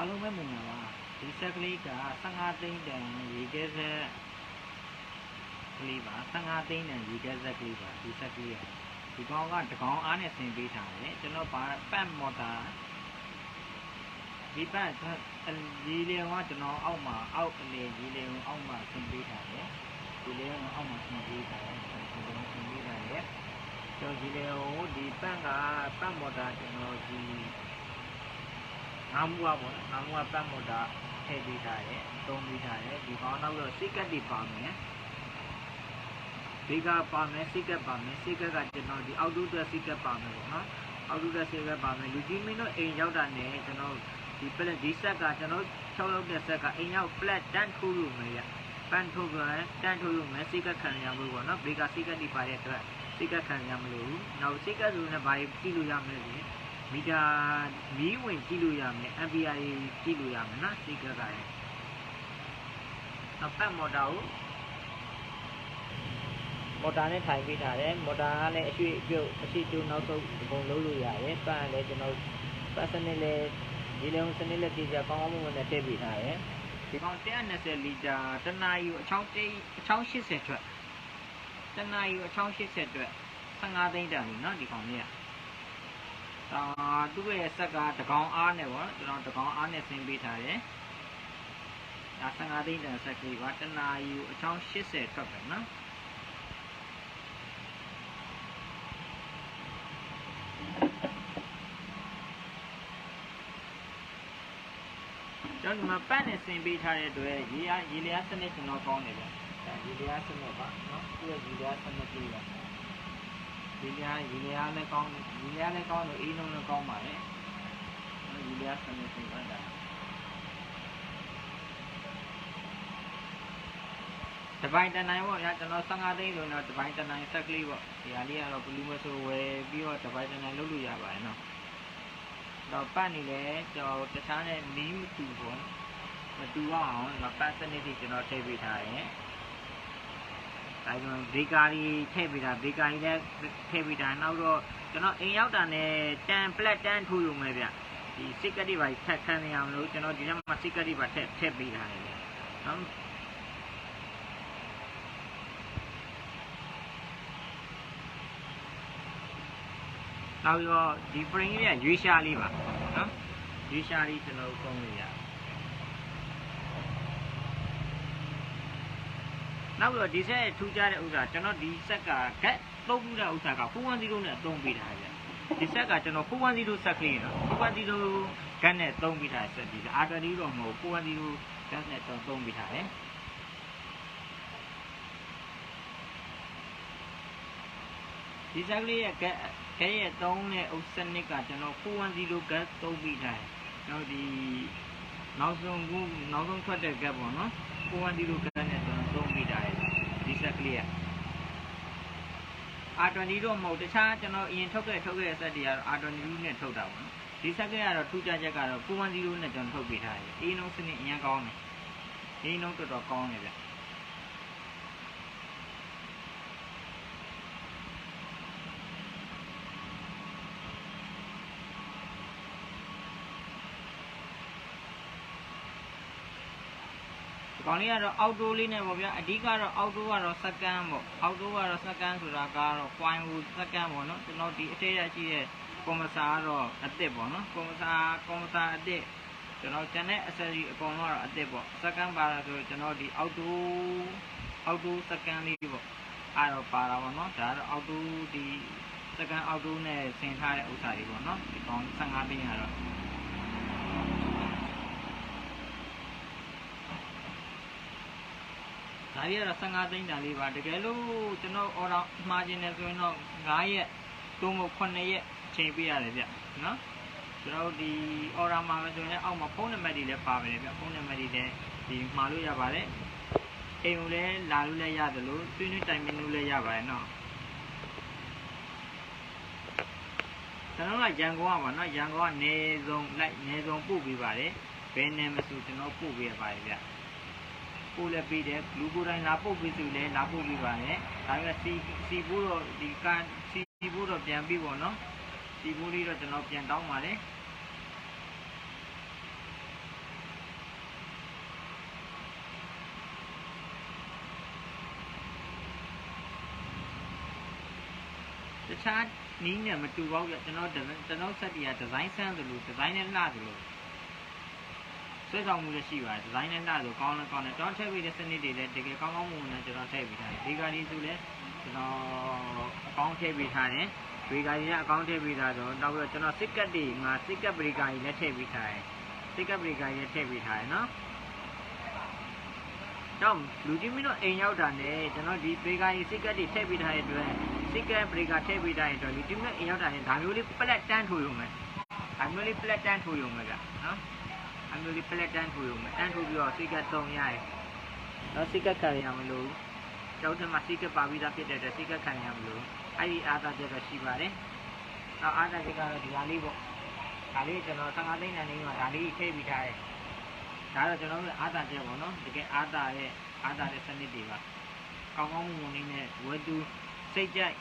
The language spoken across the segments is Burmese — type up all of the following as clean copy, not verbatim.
အားလုံးပဲမင်္ဂလာပါဒီဆက်ကလေးက15သိန်းတန်ရေခဲဆက်ကလေးပါ15သိန်းတန်ရေခဲဆက်ကလေးပါဒီဆက်ကလေးကဒီကောင်ကတကောင်အားနဲ့ဆင်ပေးထားတယ်ကျွန်တော်ပတ်မော်တာဒီပတ်ရေလေကကျွန်တော်အောက်မှာအောက်လေရေလေအောက်မှာဆင်ပေးထားတယ်ဒီလေအောက်မှာဆင်ပေးထားတယ်ကျွန်တော်ဆင်ပေးထားတယ်ကျွန်တော်ဒီလေကိုဒီပတ်ကပတ်မော်တာကျွန်တော်ဒီငါးမူပါငါးမူကပတ်မော်တာထည့်ပေးထားတယ်သုံးပေးထားတယ်ဒီကောင်တော့စိတ်ကတ်တွေပါမယ်ဒီကပါမယ်စိတ်ကတ်ပါမယ်စိတ်ကတ်ကကျွန်တော်ဒီအောက်တူအတွက်စိတ်ကတ်ပါမယ်ပေါ့နော်အောက်တူအတွက်စိတ်ကတ်ပါမယ်လူကြီးမင်းတို့အိမ်ရောက်တာနဲ့ကျွန်တော်ဒီပလက်ဒီဆက်ကကျွန်တော်6လောက်တဲ့ဆက်ကအိမ်ရောက်ပလက်တန်းထိုးလို့မယ်ရပန်းထိုးကတန်းထိုးလို့မယ်စိတ်ကတ်ခံရမှုပေါ့နော်ဘေကစိတ်ကတ်တွေပါတဲ့အတွက်စိတ်ကတ်ခံရမလို့နောက်စိတ်ကတ်ဆိုရင်ဘာကြည့်လို့ရမလဲဒီမီတာမီးဝင်ကြည့်လို့ရမယ် MPI ကြည့်လို့ရမယ်နော်စိတ်ကတ်ကလည်းနောက်ပတ်မော်တာကိုမော်တာနဲ့ထိုင်ပေးထားတယ်မော်တာကလည်းအရွှေ့အပြုတ်အရှိကျိုးနောက်ဆုံးအကုန်လုံးလို့ရတယ်ပတ်လည်းကျွန်တော်ပတ်စနစ်လည်းဒီလုံးစနစ်လည်းကြည့်ကြကောင်းကောင်းမွန်မွန်နဲ့ထည့်ပေးထားတယ်ဒီကောင်120လီတာတနာရီကိုအချောင်း80ထွက်တနာရီကိုအချောင်း80ထွက်15သိန်းတန်ပြီနော်ဒီကောင်ကြီးကသူ့ရဲ့ဆက်ကတကောင်အားနဲ့ပေါ့ကျွန်တော်တကောင်အားနဲ့ဆင်းပေးထားတယ်ဒါ15သိန်းတန်ဆက်ကလေးပါတနာရီကိုအချောင်း80ထွက်ပဲနော်ကျွန်တော်ဒီမှာပတ်နဲ့ဆင်ပေးထားတဲ့အတွက်ရေလျားစနစ်ကျွန်တော်ကောင်းတယ်ဗျရေလျားစနစ်ပါနော်သူ့ရဲ့ရေလျားစနစ်ကြီးပါရေလျားလည်းကောင်းလို့အေးလုံးလည်းကောင်းပါလေရေလျားစနစ်ကြီးပါဒါတပိုင်းတနိုင်ပေါ့ဗျာကျွန်တော်15သိန်းဆိုရင်တော့တပိုင်းတနိုင်ဆက်ကလေးပေါ့ဒီဟာလေးကတော့ဘလူးမဆိုဝယ်ပြီးတော့တပိုင်းတနိုင်လုပ်လို့ရပါတယ်နော်တော့ပတ်နေလဲကျွန်တော်တခြားနဲ့မီးမတူပေါ့မတူအောင်တော့ပတ်စနစ်တွေကျွန်တော်ထည့်ပေးထားတယ်ဒါကြောင့်ဘေကာရီထည့်ပေးတာဘေကာရီလည်းထည့်ပေးတာနောက်တော့ကျွန်တော်အိမ်ရောက်တာနဲ့ပလက်တန်းထိုးရုံပဲဗျဒီစစ်ကတ်တွေပါထက်ခံနေအောင်လို့ကျွန်တော်ဒီထဲမှာစစ်ကတ်တွေပါထည့်ပေးထားတယ်ဗျနော်နောက်ရောဒီ frame ရဲ့ရွေးရှားလေးပါနော်ရွေးရှားလေးကျွန်တော်သုံးလို့ရနောက်တော့ဒီဆက်ထူးခြားတဲ့ဥစ္စာကျွန်တော်ဒီဆက်ကဂတ်သုံးပြီးတဲ့ဥစ္စာက410နဲ့အသုံးပေးထားတယ်ဒီဆက်ကကျွန်တော်410ဆက်ကလေးနော်410ဂတ်နဲ့သုံးပေးထားတဲ့ဆက်ဒီအာတရီတော့မဟုတ်410ဂတ်နဲ့သုံးပေးထားတယ်ဒီဆက်ကလေးရဲ့ဂတ်ရဲ့သုံးတဲ့ဥစ္စာနှစ်ကကျွန်တော်410 gas သုံးပြီးထားတယ်။နောက်ဒီနောက်ဆုံးထွက်တဲ့ gas ပေါ့နော်410 gas နဲ့ကျွန်တော်သုံးပြီးထားတယ်ဒီဆက်ကလေးက R20 တော့မဟုတ်တခြားကျွန်တော်အရင်ထုတ်ခဲ့ဆက်တွေကတော့ R20 နဲ့ထုတ်တာပေါ့နော်။ဒီဆက်ကလေးကတော့ထူးခြားချက်ကတော့410နဲ့ကျွန်တော်ထုတ်ပြီးထားတယ်။အေးနှုံးစနစ်အရင်ကောင်းတယ်။အေးနှုံးတော်တော်ကောင်းတယ်ဗျ။ကောင်းလေးကတော့အောက်တိုးလေးနဲ့ပေါ့ဗျာအဓိကတော့အောက်တိုးကတော့စက္ကန့်ပေါ့အောက်တိုးကတော့စက္ကန့်ဆိုတာကတော့ကွိုင်းဟူစက္ကန့်ပေါ့နော်ကျွန်တော်ဒီအထက်ရရှိတဲ့ကွန်မစာကတော့အစ်စ်ပေါ့နော်ကွန်မစာအစ်စ်ကျွန်တော်ကျန်တဲ့အဆက်ကြီးအကုန်လုံးကတော့အစ်စ်ပေါ့စက္ကန့်ပါတာဆိုကျွန်တော်ဒီအောက်တိုးစက္ကန့်လေးပေါ့အဲ့တော့ပါတာပေါ့နော်ဒါကတော့အောက်တိုးဒီစက္ကန့်အောက်တိုးနဲ့ဆင်ထားတဲ့ဥစ္စာတွေပေါ့နော်ဒီကောင်15သိန်းကတော့ဒါကြီးကတော့15သိန်းတန်လေးပါတကယ်လို့ကျွန်တော်အော်ဒါမှားခြင်းနဲ့ဆိုရင်တော့9ရက်သုံးဖို့9ရက်ချိန်ပေးရတယ်ဗျနော်ကျွန်တော်ဒီအော်ဒါမှာဆိုရင်အောက်မှာဖုန်းနံပါတ်တွေလည်းပါပါတယ်ဗျဖုန်းနံပါတ်တွေလည်းဒီမှာလို့ရပါတယ်အိမ်ကိုလည်းလာလို့လည်းရတယ်လို့တွင်းတိုင်မင်းလို့လည်းရပါတယ်နော်ကျွန်တော်ကရန်ကုန်ကပါနော်ရန်ကုန်ကနေဆုံးပို့ပေးပါတယ်ဘယ်နယ်မဆိုကျွန်တော်ပို့ပေးရပါတယ်ဗျပို့လည်းပေးတယ်လူကိုယ်တိုင်လာပို့ပေးသူလည်းလာပို့ပေးပါတယ်ဒါပေမဲ့စီဖို့တော့ဒီကန်စီဖို့တော့ပြန်ပြီးပေါ့နော်စီဖို့လေးတော့ကျွန်တော်ပြန်တောင်းပါတယ် ခြားနီးနဲ့မတူပါဘူးကျွန်တော်ဆက်တီးကဒီဇိုင်းဆန်းသလိုဒီဇိုင်းနဲ့လှသလိုဆွဲဆောင်မှုလည်းရှိပါတယ်ဒီဇိုင်းနဲ့လှဆိုကောင်းလည်းကောင်းတယ်ကျွန်တော်ထည့်ပေးတဲ့စနစ်တွေလည်းတကယ်ကောင်းကောင်းမွန်မွန်နဲ့ကျွန်တော်ထည့်ပေးထားတယ်ဒီကာဒီဆိုလည်းကျွန်တော်အကောင့်ထည့်ပေးထားတယ်ဒီကာဒီကအကောင့်ထည့်ပေးထားတော့နောက်ပြီးတော့ကျွန်တော်စစ်ကတ်တွေငါစစ်ကတ်ပရိကာကြီးလည်းထည့်ပေးထားတယ်စစ်ကတ်ပရိကာကြီးလည်းထည့်ပေးထားတယ်နော်တော့လူကြီးမင်းတို့အိမ်ရောက်တာနဲ့ကျွန်တော်ဒီပရိကာကြီးစစ်ကတ်တွေထည့်ပေးထားတဲ့အတွက်စစ်ကတ်ပရိကာထည့်ပေးထားတဲ့အတွက်လူကြီးမင်းအိမ်ရောက်တာနဲ့ဒါမျိုးလေးပလက်တန်းထိုးရုံပဲဒါမျိုးလေးပလက်တန်းထိုးရုံပဲဗျနော်အမျိုးလေးပလက်တန်းထိုးရုံပဲတန်းထိုးပြီးတော့စစ်ကတ်3ရတယ်တော့စစ်ကတ်ခံရမလို့ကျောင်းထဲမှာစစ်ကတ်ပါပြီးသားဖြစ်တဲ့အတွက်စစ်ကတ်ခံရမလို့အဲ့ဒီအားသာချက်တော့ရှိပါတယ်နောက်အားသာချက်ကတော့ဒီဟာလေးပေါ့ဒါလေးကျွန်တော်15သိန်းနဲ့နေမှာဒါလေးထည့်ပြီးထားတယ်ဒါတော့ကျွန်တော်တို့အားသာချက်ပေါ့နော်တကယ်အားသာတဲ့စနစ်တွေပါကောင်းကောင်းမွန်လေးနဲ့ဝယ်သူစိတ်ကြိုက်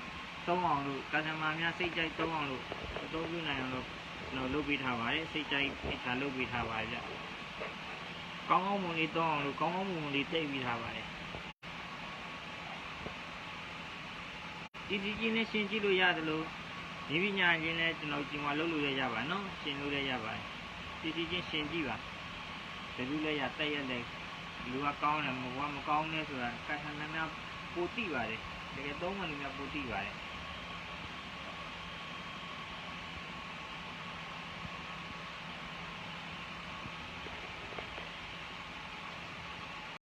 သုံးအောင်လို့ကစတမာများစိတ်ကြိုက်သုံးအောင်လို့အသုံးပြုနိုင်အောင်လို့ကျွန်တော်လုပ်ပေးထားပါတယ်စိတ်ကြိုက်ဒါလုပ်ပေးထားပါတယ်ဗျကောင်းကောင်းမွန်လေးသုံးအောင်လို့ကောင်းကောင်းမွန်မွန်လေးသိပ်ပြီးထားပါတယ်ကြီးနဲ့ရှင်းကြည့်လို့ရတယ်လို့ဒီပညာချင်းနဲ့ကျွန်တော်ကျင်ဝါလုပ်လို့ရပါနော်ရှင်းလို့ရပါတယ်ချင်းရှင်းကြည့်ပါဘယ်လိုလဲရတက်ရက်လဲလူကကောင်းတယ်မကောင်းနဲ့ဆိုတာကတ်ဆန်များပိုတိပါတယ်တကယ်သုံးမှလူများပိုတိပါတယ်